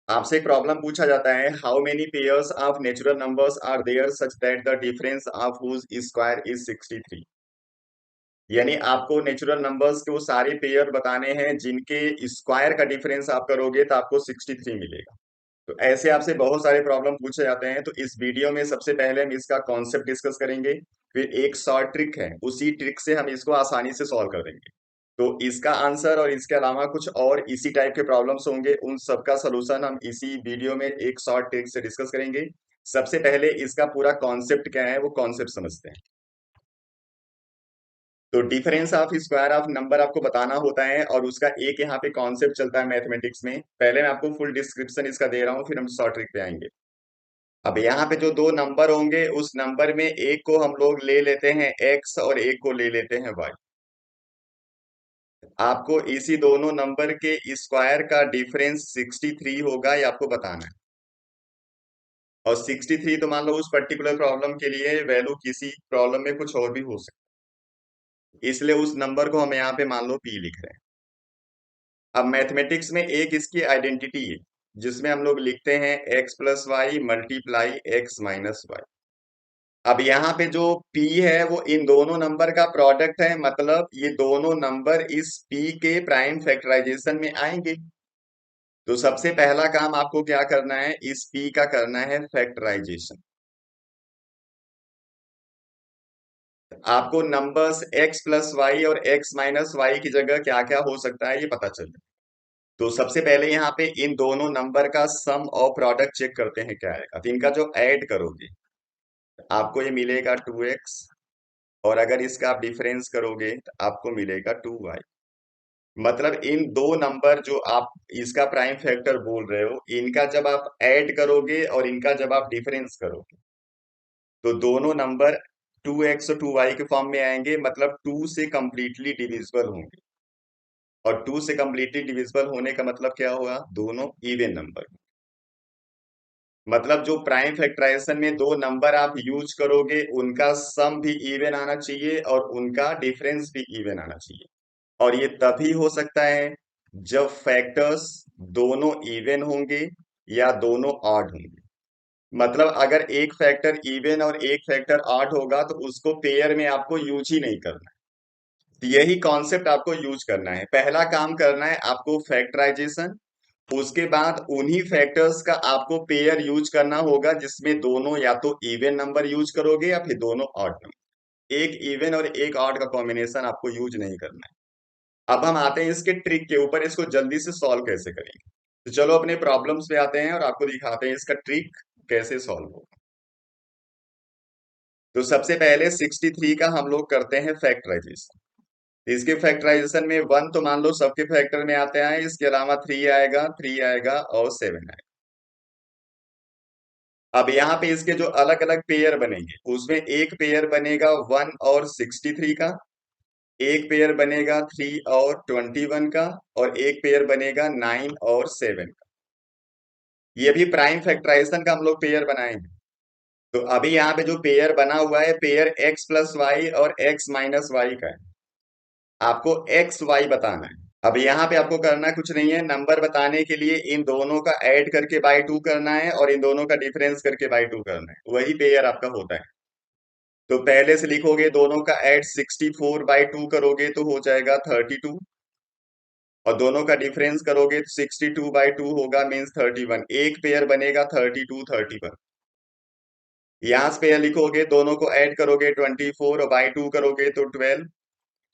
आपसे एक प्रॉब्लम पूछा जाता है, how many pairs of natural numbers are there such that the difference of whose square is 63। यानी आपको नेचुरल नंबर्स के वो सारे पेयर बताने हैं जिनके स्क्वायर का डिफरेंस आप करोगे तो आपको 63 मिलेगा। तो ऐसे आपसे बहुत सारे प्रॉब्लम पूछे जाते हैं, तो इस वीडियो में सबसे पहले हम इसका कॉन्सेप्ट डिस्कस करेंगे। फिर एक शॉर्ट ट्रिक है, उसी ट्रिक से हम इसको आसानी से सॉल्व कर देंगे। तो इसका आंसर और इसके अलावा कुछ और इसी टाइप के प्रॉब्लम्स होंगे, उन सबका सलूशन हम इसी वीडियो में एक शॉर्ट ट्रिक से डिस्कस करेंगे। सबसे पहले इसका पूरा कॉन्सेप्ट क्या है वो कॉन्सेप्ट समझते हैं। तो difference of square of number आपको बताना होता है और उसका एक यहाँ पे कॉन्सेप्ट चलता है मैथमेटिक्स में। पहले मैं आपको फुल डिस्क्रिप्शन इसका दे रहा हूँ, फिर हम शॉर्ट ट्रिक पे आएंगे। अब यहाँ पे जो दो नंबर होंगे उस नंबर में एक को हम लोग ले लेते हैं एक्स और एक को ले लेते हैं वाई। आपको इसी दोनों नंबर के स्क्वायर का डिफरेंस 63 होगा, ये आपको बताना है। और 63 तो मान लो उस पर्टिकुलर प्रॉब्लम के लिए वैल्यू, किसी प्रॉब्लम में कुछ और भी हो सकता है, इसलिए उस नंबर को हम यहाँ पे मान लो पी लिख रहे हैं। अब मैथमेटिक्स में एक इसकी आइडेंटिटी है जिसमें हम लोग लिखते हैं X plus Y multiply X minus Y. अब यहाँ पे जो p है वो इन दोनों नंबर का प्रोडक्ट है, मतलब ये दोनों नंबर इस p के प्राइम फैक्टराइजेशन में आएंगे। तो सबसे पहला काम आपको क्या करना है, इस p का करना है फैक्टराइजेशन। आपको नंबर्स x प्लस वाई और x माइनस वाई की जगह क्या क्या हो सकता है ये पता चल जाए। तो सबसे पहले यहाँ पे इन दोनों नंबर का सम और प्रोडक्ट चेक करते हैं क्या आएगा। तो इनका जो ऐड करोगे आपको ये मिलेगा 2x, और अगर इसका आप डिफरेंस करोगे तो आपको मिलेगा 2y। मतलब इन दो नंबर जो आप इसका प्राइम फैक्टर बोल रहे हो, इनका जब आप ऐड करोगे और इनका जब आप डिफरेंस करोगे तो दोनों नंबर 2x और 2y के फॉर्म में आएंगे, मतलब 2 से कंप्लीटली डिविजिबल होंगे। और 2 से कंप्लीटली डिविजिबल होने का मतलब क्या होगा, दोनों इवन नंबर। मतलब जो प्राइम फैक्टराइजेशन में दो नंबर आप यूज करोगे उनका सम भी इवन आना चाहिए और उनका डिफरेंस भी इवन आना चाहिए। और ये तभी हो सकता है जब फैक्टर्स दोनों इवन होंगे या दोनों ऑड होंगे। मतलब अगर एक फैक्टर इवन और एक फैक्टर ऑड होगा तो उसको पेयर में आपको यूज ही नहीं करना है। तो यही कॉन्सेप्ट आपको यूज करना है। पहला काम करना है आपको फैक्टराइजेशन, उसके बाद उन्हीं फैक्टर्स का आपको पेयर यूज करना होगा जिसमें दोनों या तो इवन नंबर यूज करोगे या फिर दोनों ऑड नंबर। एक इवन और एक ऑड का कॉम्बिनेशन आपको यूज नहीं करना है। अब हम आते हैं इसके ट्रिक के ऊपर, इसको जल्दी से सॉल्व कैसे करेंगे। तो चलो अपने प्रॉब्लम्स पे आते हैं और आपको दिखाते हैं इसका ट्रिक कैसे सॉल्व होगा। तो सबसे पहले 63 का हम लोग करते हैं फैक्टराइजेशन। इसके फैक्टराइजेशन में वन तो मान लो सबके फैक्टर में आते हैं, इसके अलावा थ्री आएगा, थ्री आएगा और सेवन आएगा। अब यहाँ पे इसके जो अलग अलग पेयर बनेंगे उसमें एक पेयर बनेगा 1 और 63 का, एक पेयर बनेगा 3 और 21 का, और एक पेयर बनेगा 9 और 7 का। ये भी प्राइम फैक्टराइजेशन का हम लोग पेयर बनाए हैं। तो अभी यहाँ पे जो पेयर बना हुआ है पेयर x प्लस वाई और x माइनस वाई का है। आपको एक्स वाई बताना है। अब यहाँ पे आपको करना कुछ नहीं है, नंबर बताने के लिए इन दोनों का ऐड करके बाई टू करना है और इन दोनों का डिफरेंस करके बाई टू करना है, वही पेयर आपका होता है। तो पहले से लिखोगे दोनों का ऐड 64 बाई टू करोगे तो हो जाएगा 32, और दोनों का डिफरेंस करोगे तो 62 बाई टू होगा मीन्स 31। एक पेयर बनेगा 32 31। यहाँ से पेयर लिखोगे, दोनों को ऐड करोगे 24 और बाई टू करोगे तो 12,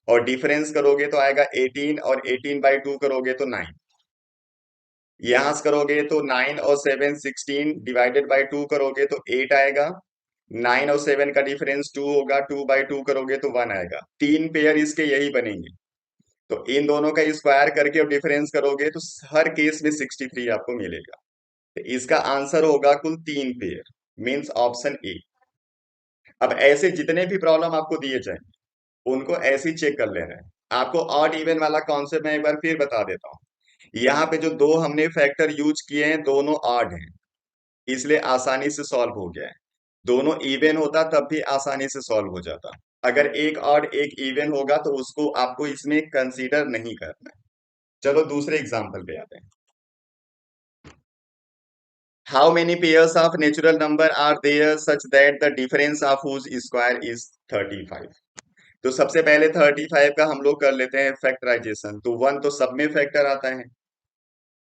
और डिफरेंस करोगे तो आएगा 18, और 18 बाई टू करोगे तो 9। यहां से करोगे तो 9 और 7 16, डिवाइडेड बाई टू करोगे तो 8 आएगा। 9 और 7 का डिफरेंस 2 होगा, 2 बाई टू करोगे तो 1 आएगा। तीन पेयर इसके यही बनेंगे। तो इन दोनों का स्क्वायर करके और डिफरेंस करोगे तो हर केस में 63 आपको मिलेगा। तो इसका आंसर होगा कुल तीन पेयर, मीन्स ऑप्शन ए। अब ऐसे जितने भी प्रॉब्लम आपको दिए जाए उनको ऐसे ही चेक कर लेना है। आपको ऑड इवन वाला कॉन्सेप्ट मैं एक बार फिर बता देता हूँ। यहाँ पे जो दो हमने फैक्टर यूज किए हैं दोनों ऑड हैं, इसलिए आसानी से सॉल्व हो गया है। दोनों इवन होता तब भी आसानी से सॉल्व हो जाता। अगर एक ऑड एक इवन होगा तो उसको आपको इसमें कंसीडर नहीं करना है। चलो दूसरे एग्जाम्पल पे आते हैं। How many pairs of natural number are there such that the difference of whose square is 35। तो सबसे पहले 35 का हम लोग कर लेते हैं फैक्टराइजेशन। तो वन तो सब में फैक्टर आता है,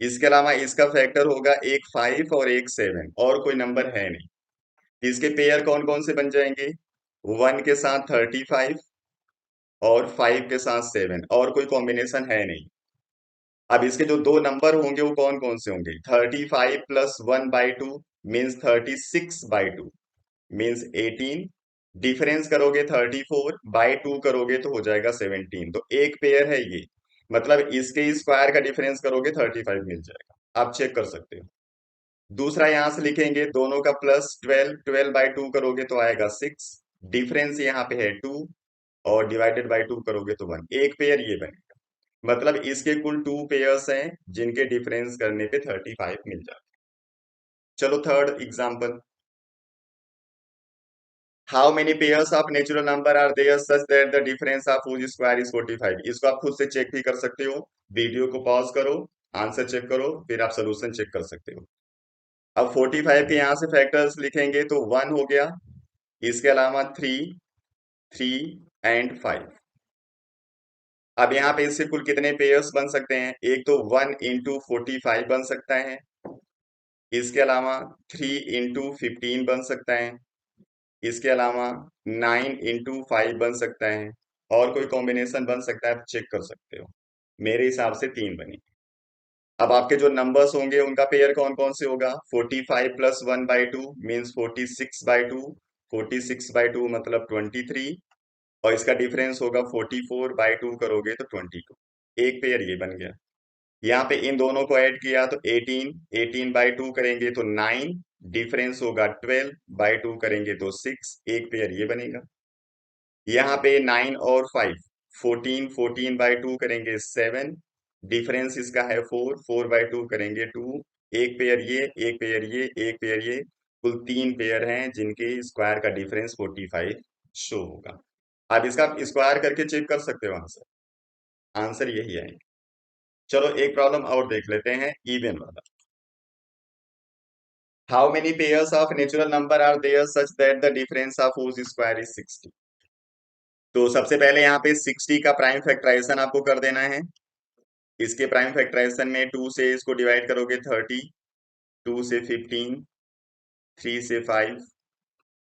इसके अलावा इसका फैक्टर होगा एक 5 और एक 7, और कोई नंबर है नहीं। इसके पेयर कौन कौन से बन जाएंगे? वन के साथ 35 और 5 के साथ 7, और कोई कॉम्बिनेशन है नहीं। अब इसके जो दो नंबर होंगे वो कौन कौन से होंगे? 35 प्लस 1/2 मीन्स 36/2 मीन्स 18। डिफरेंस करोगे 34/2 करोगे तो हो जाएगा 17। तो एक पेयर है ये, मतलब इसके स्क्वायर का डिफरेंस करोगे 35 मिल जाएगा। आप चेक कर सकते हो। दूसरा यहां से लिखेंगे दोनों का प्लस 12 करोगे तो आएगा 6। डिफरेंस यहाँ पे है 2, और डिवाइडेड बाय 2 करोगे तो 1। एक पेयर ये बनेगा, मतलब इसके कुल 2 पेयर्स हैं जिनके डिफरेंस करने पे 35 मिल जाता है। चलो third example. How many pairs of natural number are there such that the difference of whose square is 45। इसको आप खुद से चेक भी कर सकते हो। वीडियो को पॉज करो, आंसर चेक करो, फिर आप सोल्यूशन चेक कर सकते हो। अब 45 के यहाँ से फैक्टर्स लिखेंगे तो 1 हो गया, इसके अलावा 3, 3 एंड 5। अब यहाँ पे इससे कुल कितने पेयर्स बन सकते हैं? एक तो 1 इंटू 45 बन सकता है, इसके अलावा 3 इंटू 15 बन सकता है, इसके अलावा 9 इंटू 5 बन सकता है, और कोई कॉम्बिनेशन बन सकता है, आप चेक कर सकते हो। मेरे हिसाब से 3 बने। अब आपके जो नंबर्स होंगे उनका पेयर कौन कौन से होगा? 45 प्लस 1/2 मीन्स 46/2, 46/2 मतलब 23, और इसका डिफरेंस होगा 44/2 करोगे तो 22। एक पेयर ये बन गया। यहाँ पे इन दोनों को ऐड किया तो 18, 18/2 करेंगे तो 9, डिफरेंस होगा 12/2 करेंगे तो 6। एक पेयर ये बनेगा। यहाँ पे 9 और 5, 14, 14/2 करेंगे 7, डिफरेंस इसका है 4, 4/2 करेंगे 2। एक पेयर ये, एक पेयर ये, एक पेयर ये, कुल 3 पेयर हैं जिनके स्क्वायर का डिफरेंस 45 शो होगा। आप इसका स्क्वायर करके चेक कर सकते हो आंसर। आंसर यही है। चलो एक प्रॉब्लम और देख लेते हैं, इवन वाला। How many pairs of natural number are there such that the difference of whose square is 60। तो सबसे पहले यहाँ पे 60 का प्राइम फैक्टराइजेशन आपको कर देना है। इसके प्राइम फैक्टराइजेशन में 2 से इसको डिवाइड करोगे 30, 2 से 15, 3 से 5,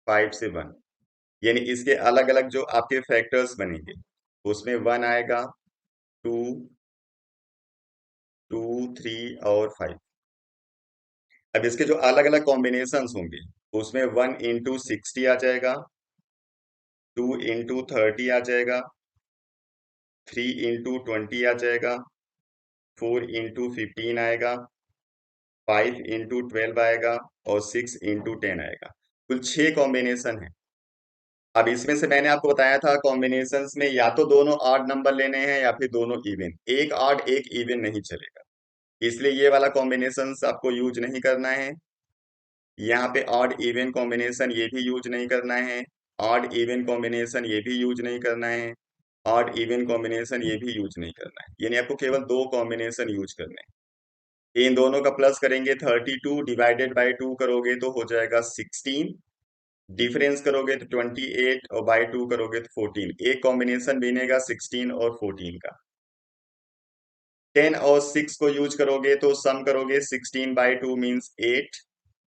5 से 1। यानी इसके अलग अलग जो आपके फैक्टर्स बनेंगे उसमें 1 आएगा, 2, 2, 3 और 5। अब इसके जो अलग अलग कॉम्बिनेशंस होंगे उसमें 1 इंटू 60 आ जाएगा, 2 इंटू 30 आ जाएगा, 3 इंटू 20 आ जाएगा, 4 इंटू 15 आएगा, 5 इंटू 12 आएगा, और 6 इंटू 10 आएगा। कुल 6 कॉम्बिनेशन है। अब इसमें से मैंने आपको बताया था कॉम्बिनेशंस में या तो दोनों ऑड नंबर लेने हैं या फिर दोनों इवन। एक ऑड एक इवन नहीं चलेगा, इसलिए ये वाला कॉम्बिनेशंस आपको यूज नहीं करना है। यहाँ पे ऑड इवन कॉम्बिनेशन ये भी यूज नहीं करना है, ऑड इवन कॉम्बिनेशन ये भी यूज नहीं करना है, ऑड इवन कॉम्बिनेशन ये भी यूज नहीं करना है। यानी आपको केवल दो कॉम्बिनेशन यूज करने हैं। इन दोनों का प्लस करेंगे 32, डिवाइडेड बाय 2 करोगे तो हो जाएगा 16, डिफरेंस करोगे तो 28, और बाय 2 करोगे तो 14। एक कॉम्बिनेशन बनेगा 16 और 14 का। 10 और 6 को यूज करोगे तो सम करोगे 16/2 मीन्स 8,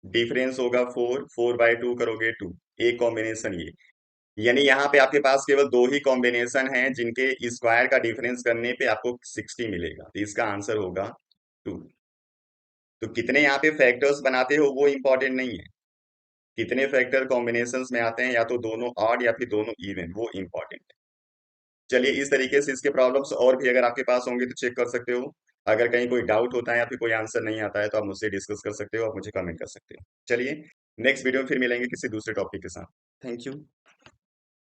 डिफरेंस होगा 4, 4/2 करोगे 2। एक कॉम्बिनेशन ये। यानी यहाँ पे आपके पास केवल दो ही कॉम्बिनेशन हैं जिनके स्क्वायर का डिफरेंस करने पे आपको 60 मिलेगा। तो इसका आंसर होगा 2। तो कितने यहाँ पे फैक्टर्स बनाते हो वो इंपॉर्टेंट नहीं है, कितने फैक्टर कॉम्बिनेशंस में आते हैं, या तो दोनों ऑड या फिर दोनों इवन, वो इंपॉर्टेंट है। चलिए इस तरीके से इसके प्रॉब्लम्स और भी अगर आपके पास होंगे तो चेक कर सकते हो। अगर कहीं कोई डाउट होता है या फिर कोई आंसर नहीं आता है तो आप मुझसे डिस्कस कर सकते हो, आप मुझे कमेंट कर सकते हो। चलिए नेक्स्ट वीडियो में फिर मिलेंगे किसी दूसरे टॉपिक के साथ। Thank you.